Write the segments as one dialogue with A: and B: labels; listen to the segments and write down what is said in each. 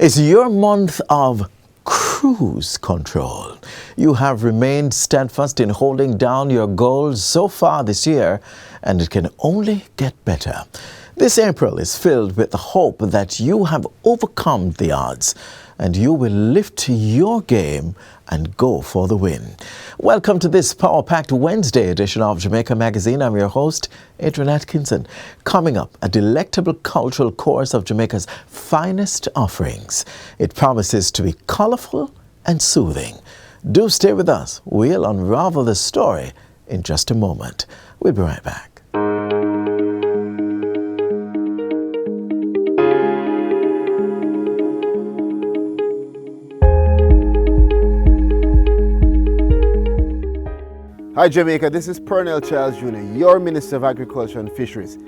A: It's your month of cruise control. You have remained steadfast in holding down your goals so far this year, and it can only get better. This April is filled with the hope that you have overcome the odds and you will lift your game and go for the win. Welcome to this power-packed Wednesday edition of Jamaica Magazine. I'm your host, Adrian Atkinson. Coming up, a delectable cultural course of Jamaica's finest offerings. It promises to be colorful and soothing. Do stay with us. We'll unravel the story in just a moment. We'll be right back.
B: Hi Jamaica, this is Pernell Charles Jr., your Minister of Agriculture and Fisheries.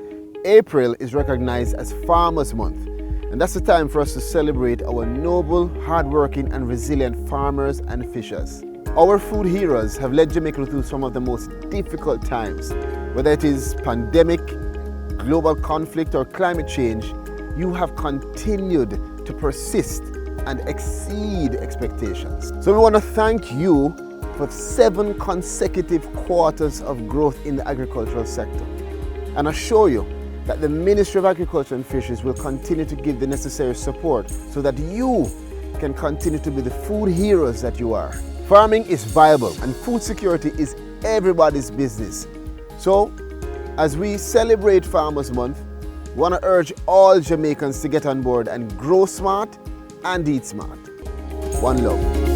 B: April is recognized as Farmers Month, and that's the time for us to celebrate our noble, hardworking and resilient farmers and fishers. Our food heroes have led Jamaica through some of the most difficult times. Whether it is pandemic, global conflict or climate change, you have continued to persist and exceed expectations. So we want to thank you for 7 consecutive quarters of growth in the agricultural sector, and assure you that the Ministry of Agriculture and Fisheries will continue to give the necessary support so that you can continue to be the food heroes that you are. Farming is viable and food security is everybody's business. So, as we celebrate Farmers Month, we want to urge all Jamaicans to get on board and grow smart and eat smart. One love.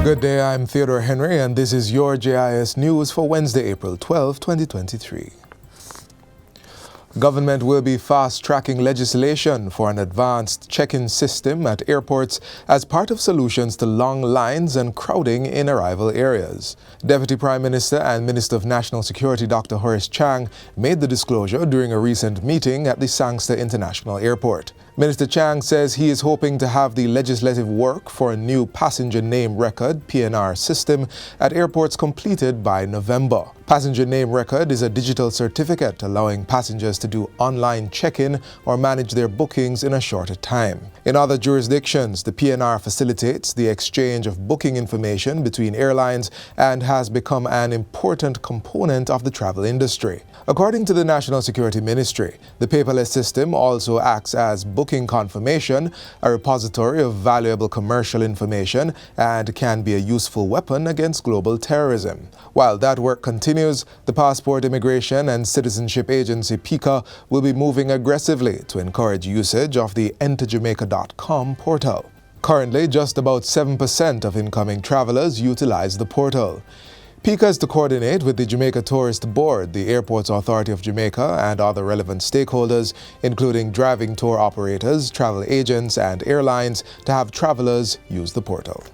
C: Good day, I'm Theodore Henry, and this is your JIS News for Wednesday, April 12, 2023. Government will be fast-tracking legislation for an advanced check-in system at airports as part of solutions to long lines and crowding in arrival areas. Deputy Prime Minister and Minister of National Security Dr. Horace Chang made the disclosure during a recent meeting at the Sangster International Airport. Minister Chang says he is hoping to have the legislative work for a new passenger name record (PNR) system at airports completed by November. Passenger name record is a digital certificate allowing passengers to do online check-in or manage their bookings in a shorter time. In other jurisdictions, the PNR facilitates the exchange of booking information between airlines and has become an important component of the travel industry. According to the National Security Ministry, the paperless system also acts as booking confirmation, a repository of valuable commercial information, and can be a useful weapon against global terrorism. While that work continues, the Passport, Immigration and Citizenship Agency (PICA) will be moving aggressively to encourage usage of the enterjamaica.com portal. Currently, just about 7% of incoming travelers utilize the portal. PICA is to coordinate with the Jamaica Tourist Board, the Airports Authority of Jamaica, and other relevant stakeholders, including driving tour operators, travel agents, and airlines, to have travelers use the portal.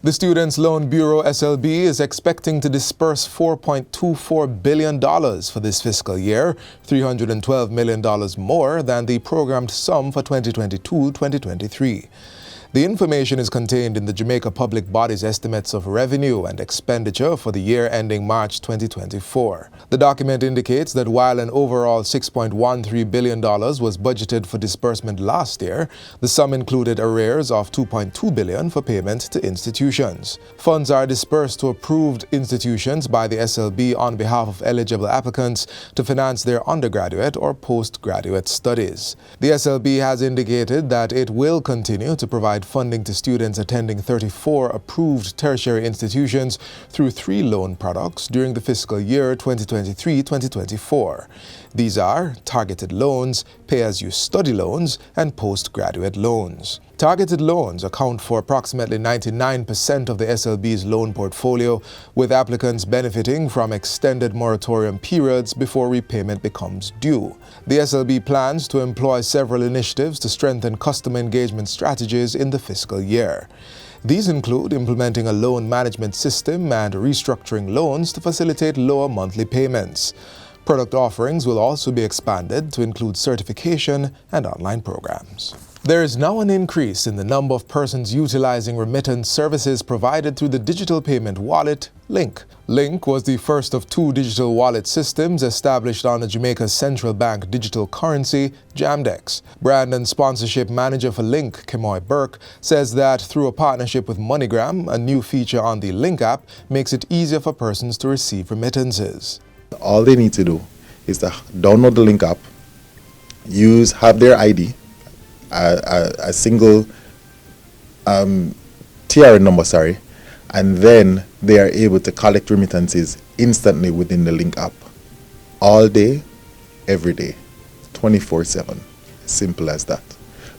C: The Students' Loan Bureau (SLB) is expecting to disperse $4.24 billion for this fiscal year, $312 million more than the programmed sum for 2022-2023. The information is contained in the Jamaica Public Body's estimates of revenue and expenditure for the year ending March 2024. The document indicates that while an overall $6.13 billion was budgeted for disbursement last year, the sum included arrears of $2.2 billion for payment to institutions. Funds are dispersed to approved institutions by the SLB on behalf of eligible applicants to finance their undergraduate or postgraduate studies. The SLB has indicated that it will continue to provide funding to students attending 34 approved tertiary institutions through 3 loan products during the fiscal year 2023-2024. These are targeted loans, pay-as-you-study loans, and postgraduate loans. Targeted loans account for approximately 99% of the SLB's loan portfolio, with applicants benefiting from extended moratorium periods before repayment becomes due. The SLB plans to employ several initiatives to strengthen customer engagement strategies in the fiscal year. These include implementing a loan management system and restructuring loans to facilitate lower monthly payments. Product offerings will also be expanded to include certification and online programs. There is now an increase in the number of persons utilizing remittance services provided through the digital payment wallet, Link. Link was the first of two digital wallet systems established on the Jamaica's central bank digital currency, Jamdex. Brand and sponsorship manager for Link, Kemoy Burke, says that through a partnership with MoneyGram, a new feature on the Link app makes it easier for persons to receive remittances.
D: All they need to do is to download the Link app, have their ID, a single TRN number, and then they are able to collect remittances instantly within the Link app. All day, every day, 24/7. Simple as that.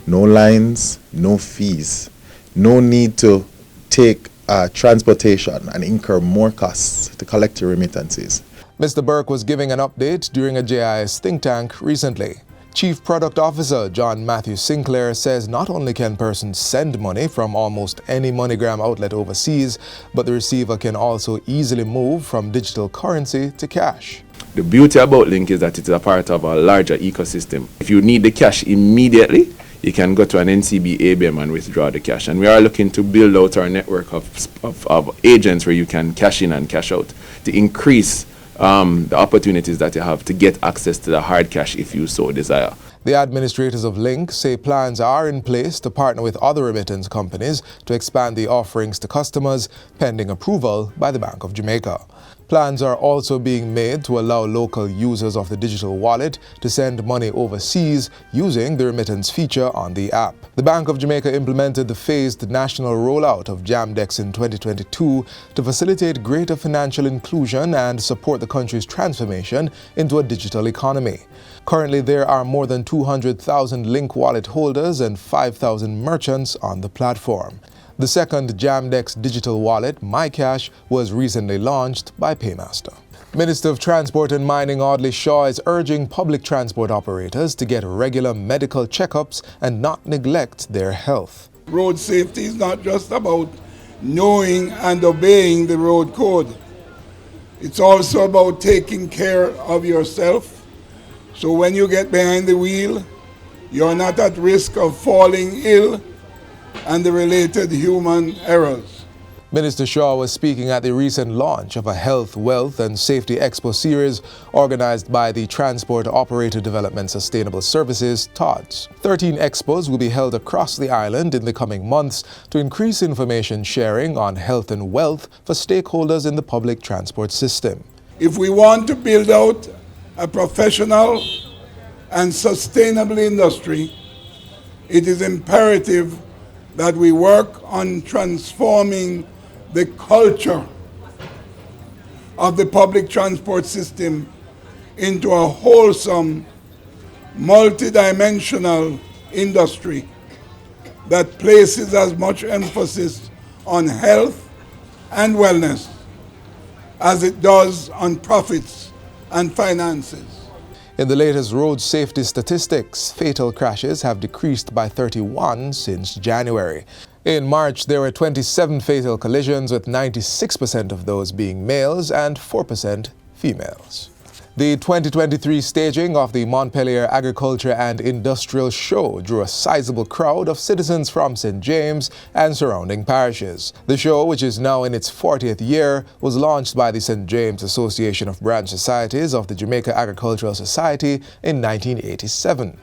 D: No lines, no fees, no need to take transportation and incur more costs to collect your remittances.
C: Mr. Burke was giving an update during a JIS think tank recently. Chief Product Officer John Matthew Sinclair says not only can persons send money from almost any MoneyGram outlet overseas, but the receiver can also easily move from digital currency to cash.
E: The beauty about Link is that it is a part of a larger ecosystem. If you need the cash immediately, you can go to an NCB ABM and withdraw the cash. And we are looking to build out our network of agents where you can cash in and cash out to increase the opportunities that you have to get access to the hard cash if you so desire.
C: The administrators of Link say plans are in place to partner with other remittance companies to expand the offerings to customers, pending approval by the Bank of Jamaica. Plans are also being made to allow local users of the digital wallet to send money overseas using the remittance feature on the app. The Bank of Jamaica implemented the phased national rollout of Jamdex in 2022 to facilitate greater financial inclusion and support the country's transformation into a digital economy. Currently, there are more than 200,000 Link wallet holders and 5,000 merchants on the platform. The second Jamdex digital wallet, MyCash, was recently launched by Paymaster. Minister of Transport and Mining Audley Shaw is urging public transport operators to get regular medical checkups and not neglect their health.
F: Road safety is not just about knowing and obeying the road code. It's also about taking care of yourself. So when you get behind the wheel, you're not at risk of falling ill and the related human errors.
C: Minister Shaw was speaking at the recent launch of a Health, Wealth and Safety Expo series organized by the Transport Operator Development Sustainable Services, TODS. 13 expos will be held across the island in the coming months to increase information sharing on health and wealth for stakeholders in the public transport system.
F: If we want to build out a professional and sustainable industry, it is imperative that we work on transforming the culture of the public transport system into a wholesome, multidimensional industry that places as much emphasis on health and wellness as it does on profits and finances.
C: In the latest road safety statistics, fatal crashes have decreased by 31 since January. In March, there were 27 fatal collisions, with 96% of those being males and 4% females. The 2023 staging of the Montpelier Agriculture and Industrial Show drew a sizable crowd of citizens from St. James and surrounding parishes. The show, which is now in its 40th year, was launched by the St. James Association of Branch Societies of the Jamaica Agricultural Society in 1987.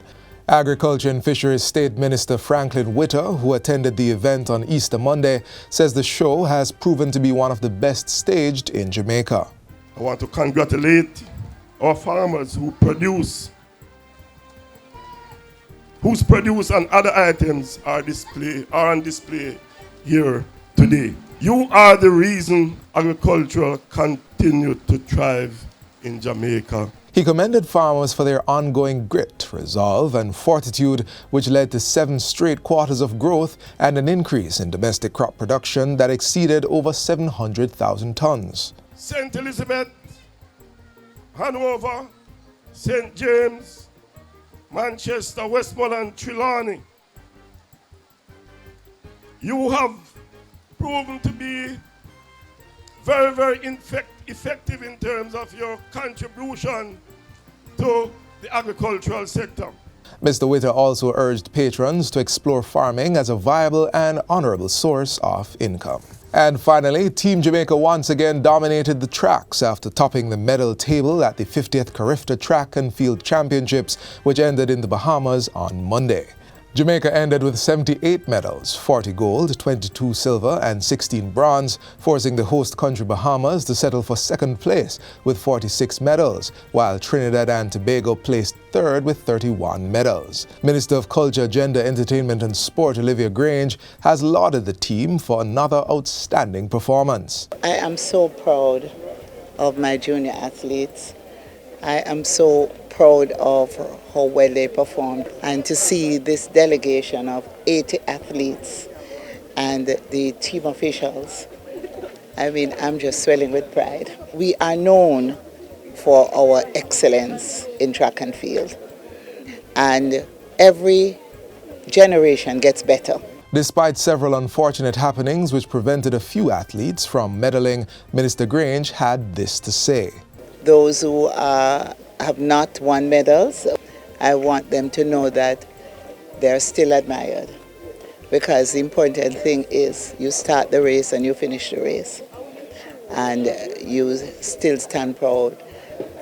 C: Agriculture and Fisheries State Minister Franklin Witter, who attended the event on Easter Monday, says the show has proven to be one of the best staged in Jamaica.
G: I want to congratulate our farmers whose produce and other items are on display here today. You are the reason agriculture continues to thrive in Jamaica.
C: He commended farmers for their ongoing grit, grit, resolve, and fortitude, which led to 7 straight quarters of growth and an increase in domestic crop production that exceeded over 700,000 tons.
G: St. Elizabeth, Hanover, St. James, Manchester, Westmoreland, Trelawney. You have proven to be very, very effective in terms of your contribution to the agricultural sector.
C: Mr. Witter also urged patrons to explore farming as a viable and honorable source of income. And finally, Team Jamaica once again dominated the tracks after topping the medal table at the 50th Carifta Track and Field Championships, which ended in the Bahamas on Monday. Jamaica ended with 78 medals, 40 gold, 22 silver and 16 bronze, forcing the host country Bahamas to settle for second place with 46 medals, while Trinidad and Tobago placed third with 31 medals. Minister of Culture, Gender, Entertainment and Sport Olivia Grange has lauded the team for another outstanding performance.
H: I am so proud of my junior athletes. I am so proud of how well they performed, and to see this delegation of 80 athletes and the team officials, I mean, I'm just swelling with pride. We are known for our excellence in track and field, and every generation gets better.
C: Despite several unfortunate happenings which prevented a few athletes from medaling, Minister Grange had this to say.
H: Those who have not won medals, I want them to know that they're still admired, because the important thing is you start the race and you finish the race, and you still stand proud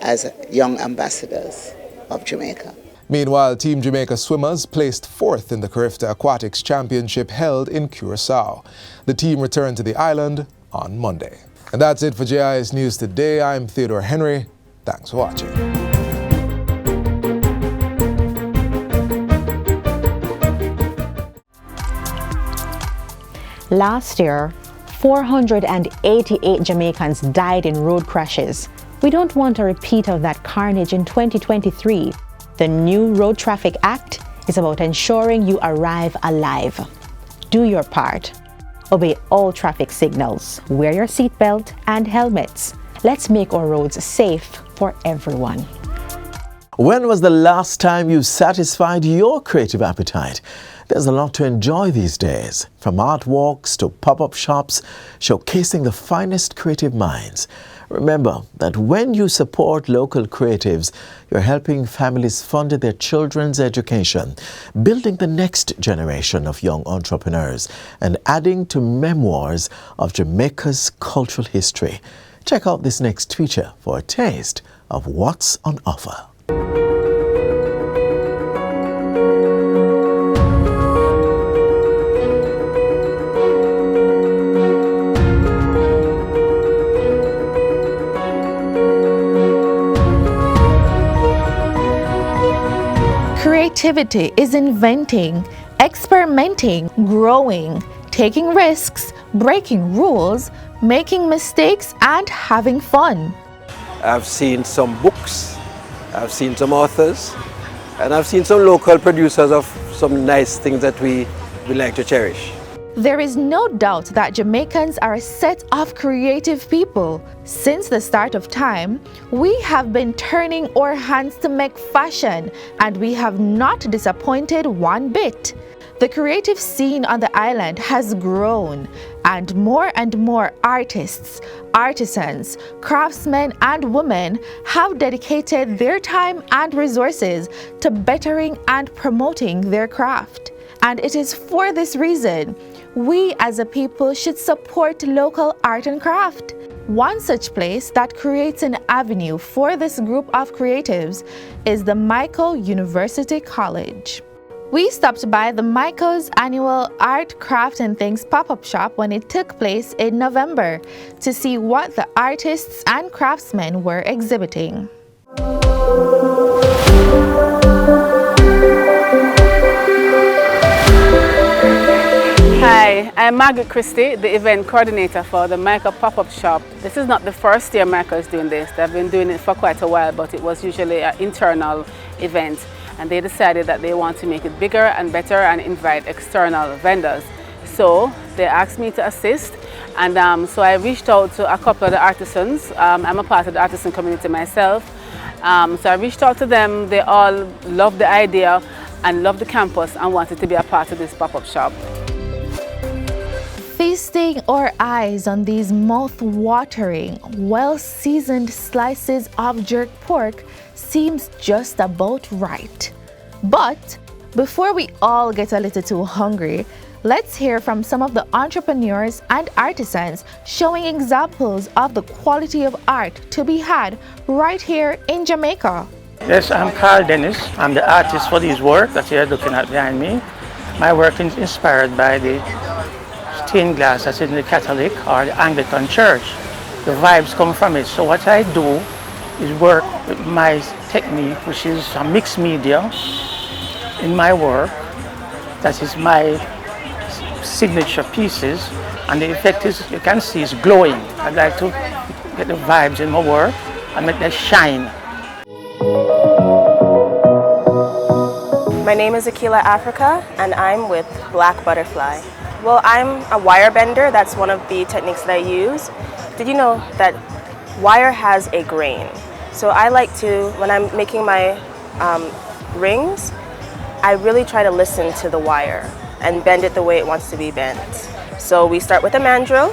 H: as young ambassadors of Jamaica.
C: Meanwhile, Team Jamaica swimmers placed 4th in the Carifta Aquatics Championship held in Curaçao. The team returned to the island on Monday. And that's it for JIS News Today. I'm Theodore Henry. Thanks for watching.
I: Last year, 488 Jamaicans died in road crashes. We don't want a repeat of that carnage in 2023. The new Road Traffic Act is about ensuring you arrive alive. Do your part. Obey all traffic signals. Wear your seatbelt and helmets. Let's make our roads safe for everyone.
A: When was the last time you satisfied your creative appetite? There's a lot to enjoy these days, from art walks to pop-up shops, showcasing the finest creative minds. Remember that when you support local creatives, you're helping families fund their children's education, building the next generation of young entrepreneurs, and adding to memoirs of Jamaica's cultural history. Check out this next feature for a taste of what's on offer.
J: Creativity is inventing, experimenting, growing, taking risks, breaking rules, making mistakes, and having fun.
K: I've seen some books, I've seen some authors, and I've seen some local producers of some nice things that we like to cherish.
J: There is no doubt that Jamaicans are a set of creative people. Since the start of time, we have been turning our hands to make fashion, and we have not disappointed one bit. The creative scene on the island has grown, and more artists, artisans, craftsmen, and women have dedicated their time and resources to bettering and promoting their craft. And it is for this reason we as a people should support local art and craft. One such place that creates an avenue for this group of creatives is the Michael University College. We stopped by the Michael's annual Art, Craft and Things pop-up shop when it took place in November to see what the artists and craftsmen were exhibiting.
L: Hi, I'm Margaret Christie, the event coordinator for the Michael pop-up shop. This is not the first year Michael is doing this. They've been doing it for quite a while, but it was usually an internal event. and they decided that they want to make it bigger and better and invite external vendors. So they asked me to assist, and so I reached out to a couple of the artisans. I'm a part of the artisan community myself. So I reached out to them. They all loved the idea and loved the campus and wanted to be a part of this pop-up shop.
J: Feasting our eyes on these mouth-watering, well-seasoned slices of jerk pork seems just about right. But before we all get a little too hungry, let's hear from some of the entrepreneurs and artisans showing examples of the quality of art to be had right here in Jamaica.
M: Yes, I'm Carl Dennis. I'm the artist for this work that you're looking at behind me. My work is inspired by the stained glass that's in the Catholic or the Anglican Church. The vibes come from it. So what I do is work with my technique, which is a mixed media in my work. That is my signature pieces, and the effect is, you can see, is glowing. I'd like to get the vibes in my work and make them shine.
N: My name is Akila Africa, and I'm with Black Butterfly. Well, I'm a wire bender. That's one of the techniques that I use. Did you know that wire has a grain? So I like to, when I'm making my rings, I really try to listen to the wire and bend it the way it wants to be bent. So we start with a mandrel,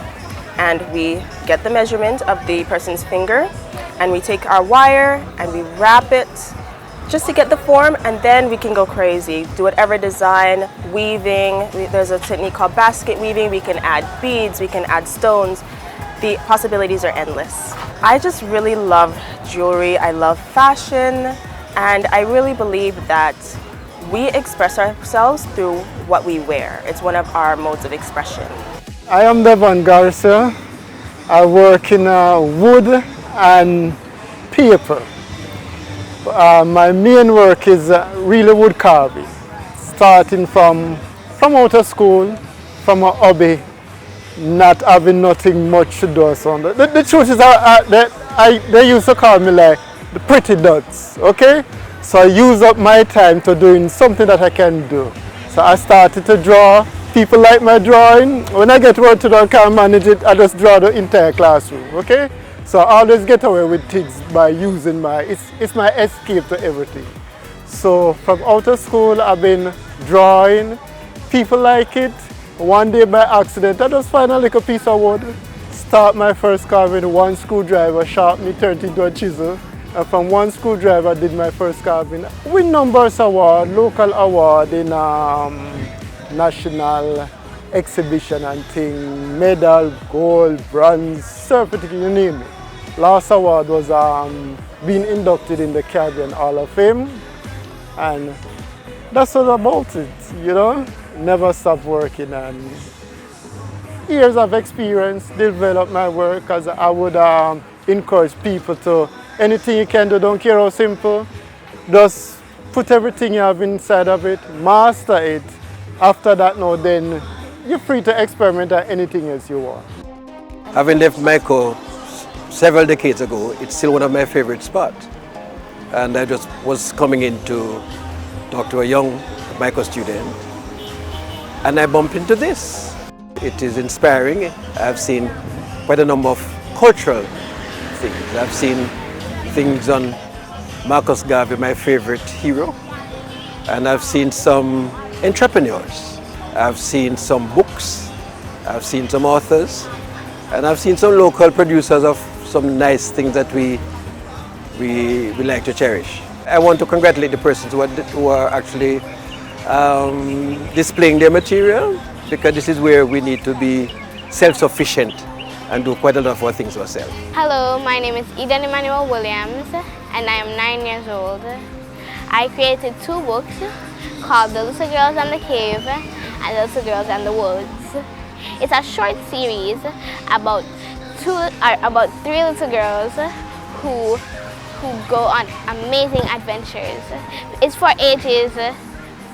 N: and we get the measurement of the person's finger, and we take our wire and we wrap it just to get the form, and then we can go crazy. Do whatever design, weaving. There's a technique called basket weaving. We can add beads, we can add stones. The possibilities are endless. I just really love jewelry. I love fashion, and I really believe that we express ourselves through what we wear. It's one of our modes of expression.
O: I am Devon Garcia. I work in wood and paper. My main work is really wood carving, starting from out of school, from a hobby, not having nothing much to do. So the truth is they used to call me like the pretty dots, okay? So I use up my time to doing something that I can do. So I started to draw. People like my drawing. When I get work to do, I can't manage it, I just draw the entire classroom, okay? So I always get away with things by using it's my escape to everything. So from out of school, I've been drawing. People like it. One day by accident, I just find a little piece of wood, start my first carving, one screwdriver, sharpen it, turn it into a chisel. And from one screwdriver, I did my first carving. Win numbers award, local award in national exhibition and thing, medal, gold, bronze, certificate, you name it. Last award was being inducted in the Caribbean Hall of Fame, and that's all about it, you know. Never stop working, and years of experience develop my work, because I would encourage people to, anything you can do, don't care how simple, just put everything you have inside of it, master it. After that, now then you're free to experiment at anything else you want.
K: Having left Jamaica several decades ago, it's still one of my favorite spots. And I just was coming in to talk to a young Jamaica student, and I bumped into this. It is inspiring. I've seen quite a number of cultural things. I've seen things on Marcus Garvey, my favorite hero, and I've seen some entrepreneurs. I've seen some books, I've seen some authors, and I've seen some local producers of some nice things that we like to cherish. I want to congratulate the persons who are actually displaying their material, because this is where we need to be self-sufficient and do quite a lot of our things ourselves.
P: Hello, my name is Eden Emmanuel Williams, and I am 9 years old. I created 2 books called The Little Girls and the Cave and The Little Girls and the Woods. It's a short series about 3 little girls who go on amazing adventures. It's for ages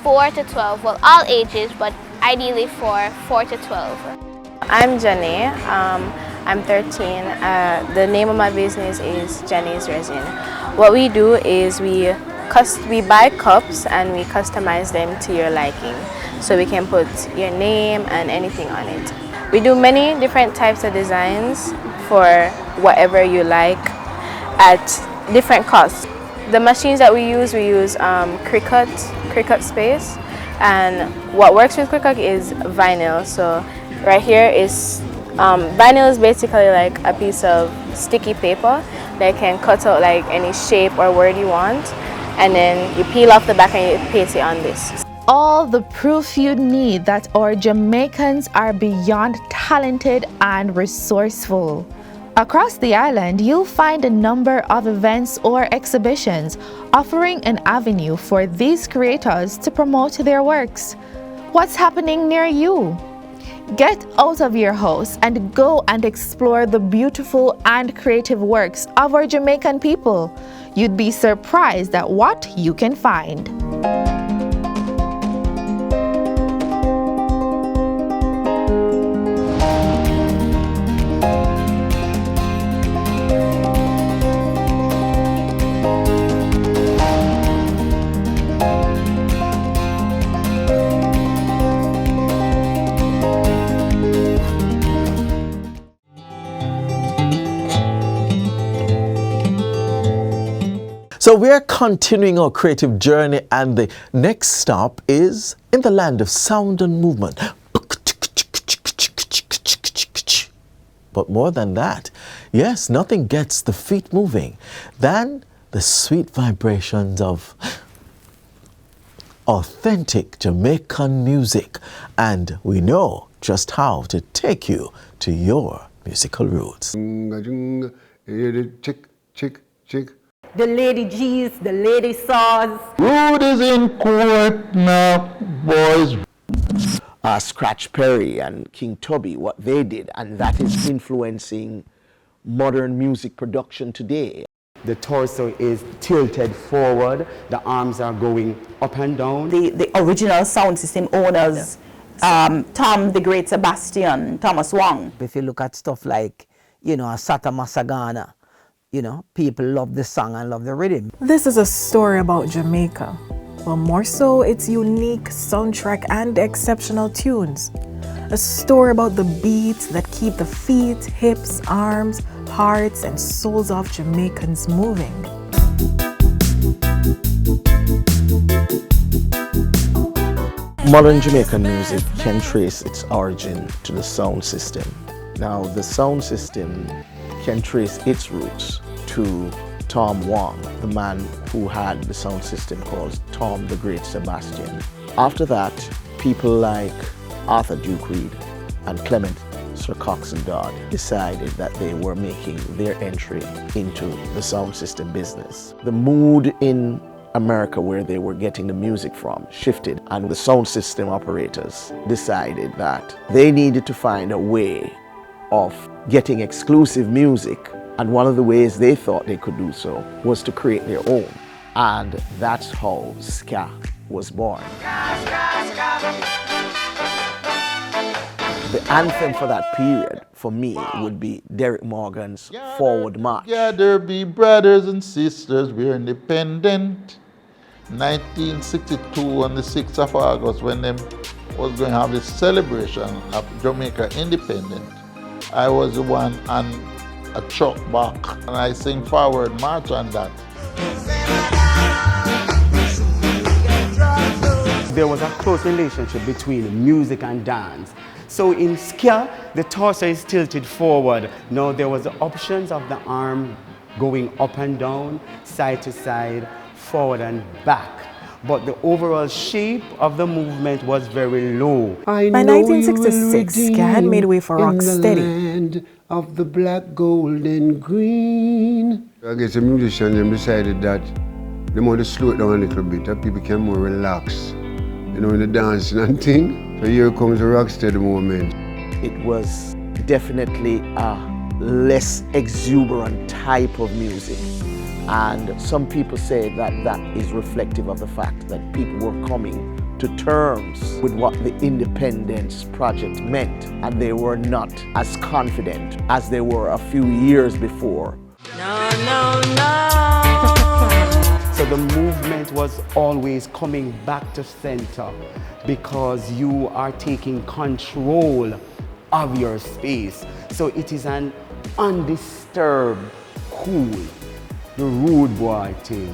P: 4 to 12, well, all ages, but ideally for 4 to 12.
Q: I'm Jenny. I'm 13. The name of my business is Jenny's Resin. What we do is we
N: we buy cups and we customize them to your liking. So we can put your name and anything on it. We do many different types of designs for whatever you like at different costs. The machines that we use Cricut Space, and what works with Cricut is vinyl. So right here is vinyl is basically like a piece of sticky paper that can cut out like any shape or word you want, and then you peel off the back and you paste it on this.
J: All the proof you need that our Jamaicans are beyond talented and resourceful. Across the island, you'll find a number of events or exhibitions offering an avenue for these creators to promote their works. What's happening near you? Get out of your house and go and explore the beautiful and creative works of our Jamaican people. You'd be surprised at what you can find.
A: So we're continuing our creative journey, and the next stop is in the land of sound and movement. But more than that, yes, nothing gets the feet moving than the sweet vibrations of authentic Jamaican music. And we know just how to take you to your musical roots.
R: The Lady G's, the Lady Saws.
S: Rude is in court now, boys.
T: Scratch Perry and King Tubby, what they did, and that is influencing modern music production today.
U: The torso is tilted forward, the arms are going up and down.
V: The original sound system owners, Tom the Great Sebastian, Thomas Wong.
W: If you look at stuff like, Sata Masagana, people love the song and love the rhythm.
X: This is a story about Jamaica. Well, more so, its unique soundtrack and exceptional tunes. A story about the beats that keep the feet, hips, arms, hearts, and souls of Jamaicans moving.
T: Modern Jamaican music can trace its origin to the sound system. Now, the sound system can trace its roots to Tom Wong, the man who had the sound system called Tom the Great Sebastian. After that, people like Arthur Duke Reid and Clement Sir Coxsone Dodd decided that they were making their entry into the sound system business. The mood in America, where they were getting the music from, shifted, and the sound system operators decided that they needed to find a way of getting exclusive music, and one of the ways they thought they could do so was to create their own, and that's how ska was born. The anthem for that period, for me, would be Derek Morgan's Forward March.
S: Together be brothers and sisters, we're independent. 1962 on the 6th of August, when them was going to have this celebration of Jamaica independent, I was the one on a truck back, and I sing Forward March on that.
U: There was a close relationship between music and dance. So in ska, the torso is tilted forward. Now there was the options of the arm going up and down, side to side, forward and back. But the overall shape of the movement was very low.
X: By 1966, ska had made way for rocksteady.
Y: Land of the black, gold, and green. I guess the musicians decided that they want to slow it down a little bit, that people can more relax, in the dancing and thing. So here comes the rocksteady moment.
T: It was definitely a less exuberant type of music. And some people say that that is reflective of the fact that people were coming to terms with what the Independence Project meant, and they were not as confident as they were a few years before.
V: No, no, no.
U: So the movement was always coming back to center because you are taking control of your space. So it is an undisturbed, cool, the rude boy thing.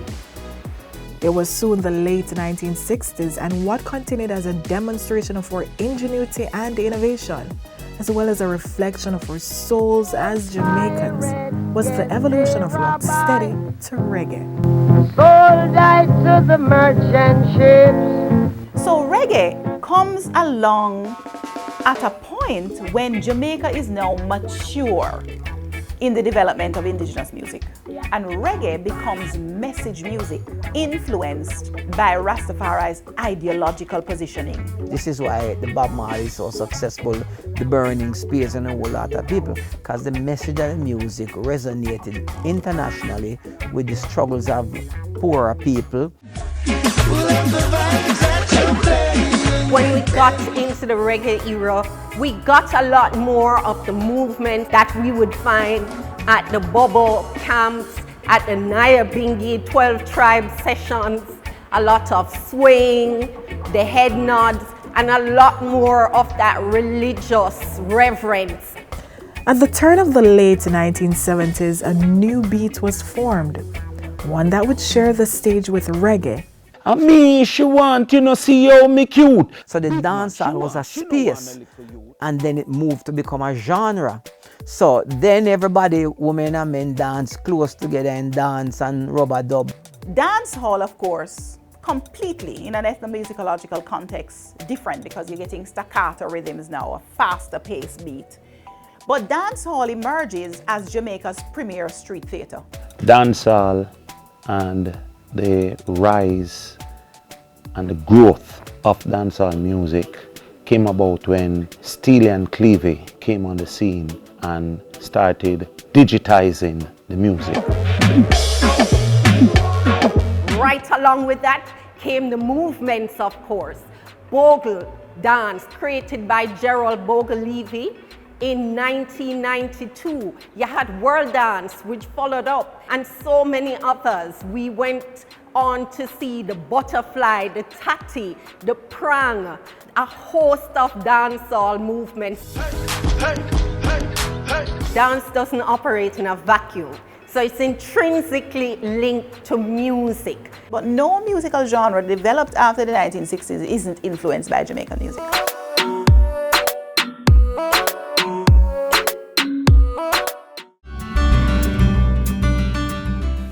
X: It was soon the late 1960s, and what continued as a demonstration of our ingenuity and innovation, as well as a reflection of our souls as Jamaicans, was the evolution of rocksteady to reggae.
R: Sold died to the merchant ships.
V: So reggae comes along at a point when Jamaica is now mature in the development of indigenous music. And reggae becomes message music influenced by Rastafari's ideological positioning.
W: This is why the Bob Marley is so successful, the Burning Spears and a whole lot of people, because the message of the music resonated internationally with the struggles of poorer people.
R: When we got into the reggae era, we got a lot more of the movement that we would find at the Bobo camps, at the Nyabingi 12 tribe sessions, a lot of swing, the head nods, and a lot more of that religious reverence.
X: At the turn of the late 1970s, a new beat was formed, one that would share the stage with reggae.
B: And me, she want, see how me cute.
W: So the dancehall was a space, and then it moved to become a genre. So then everybody, women and men, dance close together and dance and rub-a-dub.
V: Dancehall, of course, completely in an ethnomusicological context, different because you're getting staccato rhythms now, a faster paced beat. But dancehall emerges as Jamaica's premier street theatre.
B: Dancehall and the rise and the growth of dancehall music came about when Steely and Clevie came on the scene and started digitizing the music.
R: Right along with that came the movements, of course. Bogle dance, created by Gerald Bogle-Levy in 1992. You had World Dance, which followed up, and so many others. We went on to see the Butterfly, the Tatty, the Prang, a host of dancehall movements. Dance doesn't operate in a vacuum, so it's intrinsically linked to music.
V: But no musical genre developed after the 1960s isn't influenced by Jamaican music.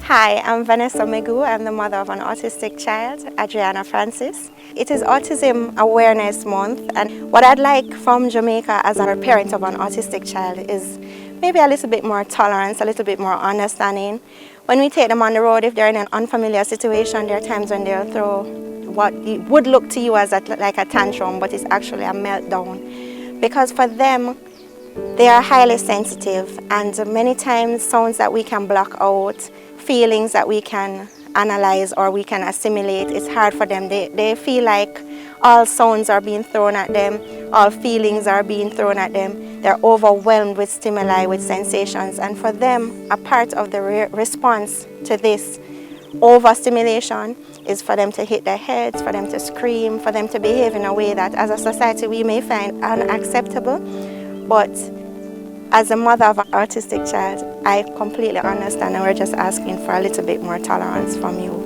D: Hi, I'm Vanessa Megu. I'm the mother of an autistic child, Adriana Francis. It is Autism Awareness Month, and what I'd like from Jamaica as a parent of an autistic child is maybe a little bit more tolerance, a little bit more understanding. When we take them on the road, if they're in an unfamiliar situation, there are times when they'll throw what would look to you as like a tantrum, but it's actually a meltdown. Because for them, they are highly sensitive, and many times sounds that we can block out, feelings that we can analyze or we can assimilate, it's hard for them. They feel like all sounds are being thrown at them, all feelings are being thrown at them. They're overwhelmed with stimuli, with sensations, and for them, a part of the response to this overstimulation is for them to hit their heads, for them to scream, for them to behave in a way that as a society we may find unacceptable. But as a mother of an autistic child, I completely understand, and we're just asking for a little bit more tolerance from you.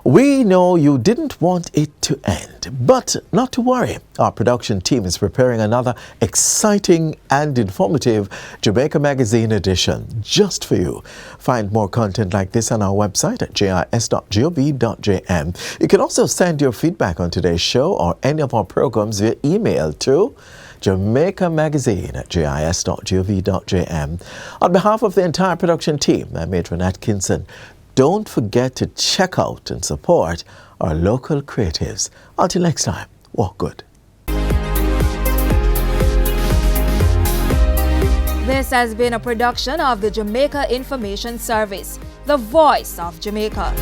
A: We know you didn't want it to end, but not to worry. Our production team is preparing another exciting and informative Jamaica Magazine edition just for you. Find more content like this on our website at jis.gov.jm. You can also send your feedback on today's show or any of our programs via email to jamaicamagazine@jis.gov.jm. On behalf of the entire production team, I'm Adrian Atkinson. Don't forget to check out and support our local creatives. Until next time, walk good.
E: This has been a production of the Jamaica Information Service, the voice of Jamaica.